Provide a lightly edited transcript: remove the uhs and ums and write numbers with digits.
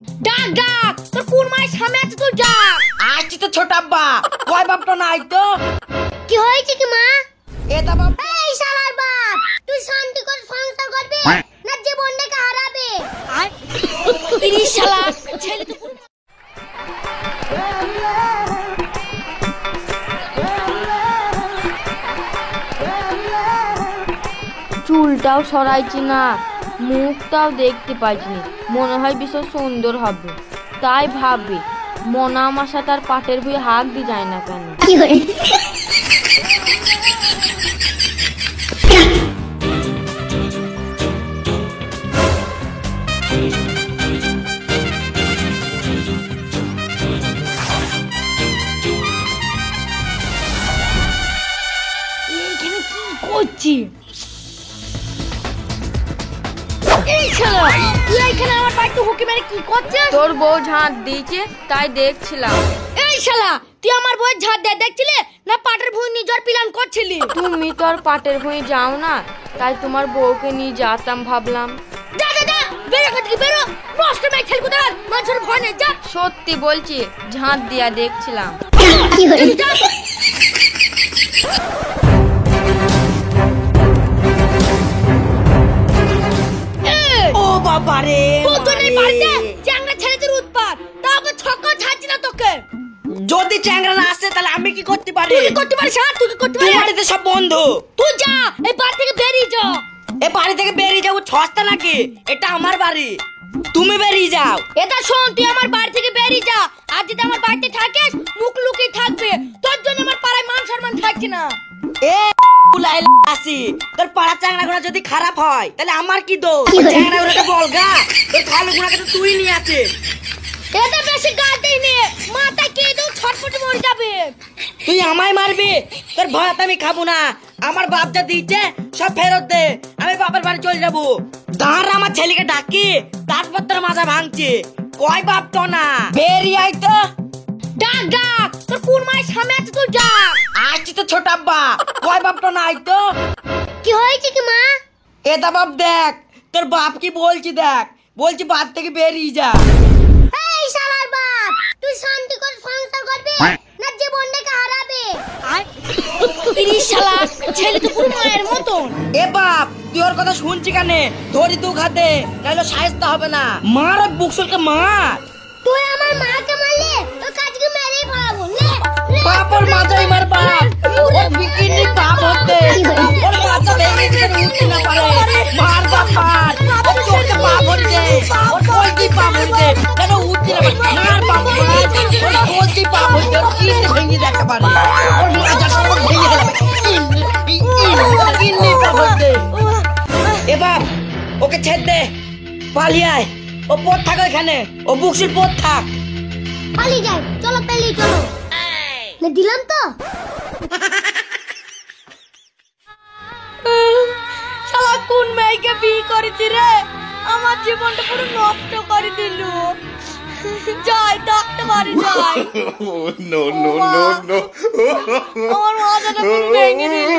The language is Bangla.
ডাক ডাক, তোর কোন মায়ের সামনে আছে তুই যা। আসছি তো ছোট আব্বা, কয় বাপটা নাই তো। কি হয়েছে কি মা? এটা বাপ। এই শালার বাপ, তুই শান্তি করে সংসার করবি না জীবনটাকে হারাবে? এই শালা ছেলে তো পুরো চুলটাও সরাইছি না, মুখটাও দেখতে পাইছি, মনে হয় ভীষণ সুন্দর হবে। তাই ভাবি মনা আমার সাথে আর পাটের বই হাঁক দি যায় না কেন। এইখানে কি করছি? এই শালা তুই এইখানে আমার বাড়িতে হুকি মেরে কি করছিস? তোর বউ ঝাঁট দিয়েছে তাই দেখছিলাম। এই শালা তুই আমার বউয়ের ঝাড় দিয়ে দেখছিলি না পাটের ভুঁই নিজের প্ল্যান করছিলি? তুমি তো আর পাটের বই যাও না, তাই তোমার বউকে নিয়ে যেতাম ভাবলাম। যা যা যা, বেরো এখান থেকে বেরো, নষ্ট মেয়ে ছেলে কোথাকার, মানুষের ভয় নেই, যা। সত্যি বলছি, ঝাঁট দিয়া দেখছিলাম। যা। ও বাবা রে, তোর এই বাড়িতে চ্যাংড়া ছেলেদের উৎপাত, তাকে ছক্কা ছাড়ছি না তোকে। যদি চ্যাংড়া না আসে তাহলে আমি কি করতে পারি? তুই কি করতে পারিস? হ্যাঁ তুই কি করতে তুই পারিস? বাড়িতে সব বন্ধ। তুই যা, এই বাড়ি থেকে বেরিয়ে যা। এ বাড়ি থেকে বেরিয়ে যাবো ছস্তা নাকি? এটা আমার বাড়ি, তুমি বেরিয়ে যাও। এটা শোন, তুই আমার বাড়ি থেকে বেরিয়ে যা। আর যদি আমার বাড়িতে থাকিস মুখ লুকিয়ে থাকবে, তোর জন্য আমার পাড়ায় মান সম্মান থাকছে না। এ আসি তোর পাড়া চ্যাংড়া গুলা যদি খারাপ হয় তাহলে আমার কি দোষ? চ্যাংড়া গুলাকে বলগা, তোর খালু গুলাকে তো তুই নিয়ে আছে। এটা বেশি গাল দিই নে, মাথা কে দাও ছটফটে মরে যাবে। তুই আমায় মারবি? তোর ভাত আমি খাবো না। আমার বাপ যা দিয়েছে সব ফেরত দে, আমি বাপের বাড়ি চলে যাবো। দাঁড় আমার ছেলেকে ডাকি, তারপর তোর মাজা ভাঙছে। কয় বাপ তো না, বেরিয়ে আয় তো। ডাক ডাক, তোর কোন মায়ের সামনে আছে তুই যা। আসছি তো ছোট আব্বা, কয় বাপ তো নাই তো। কি হয়েছে কি মা? এটা বাপ দেখ, তোর বাপ কি বলছি দেখ, বলছি বাদ থেকে বেরিয়ে যা। এই শালার বাপ, তুই শান্তি করে সংসার করবি না জীবনটাকে হারাবে? এই শালা ছেলে তো পুরো মায়ের মতন। এ বাপ, তুই ওর কথা শুনছি কানে? ধরি দু খাতে, নাহলে সাহেস্তা হবে না। মার ওই বুকসুলকে মার। তুই আমার মাকে মারলে তোর কাজকে মেরেই ফেলাবো। নে বাপর মাথায় মার বাপ, ওর বিকিনি বাপ হতে, ওর মাথা ভেঙে দিয়ে উঠতে না পারে। মার বাপ মার, ওর চোখে বাপ হতে, ওর কলটি বাপ হতে, কেন উঠতে না পারে? মার বাপ মার, ওর কলটি বাপ হতে, ওর কিডনি ভেঙে দেখতে পারে, ওর মাজা সব ভেঙে দেবে। কিডনি বাপ হতে। এ বাপ, ওকে ছেড়ে দে, পালিয়ে আয়। ও পথ থাক এখানে, ও বুকসির পথ থাক। পালিয়ে যাই, চলো পালিয়ে চলো। না দিলাম তো। শালা কোন মেয়েকে বিয়ে করেছি রে, আমার জীবনটা পুরো নষ্ট করে দিল। যাই ডাকতে পারি যাই। Oh, no, no, no, no. আমার মাথাটা পুরো ভেঙে দিল।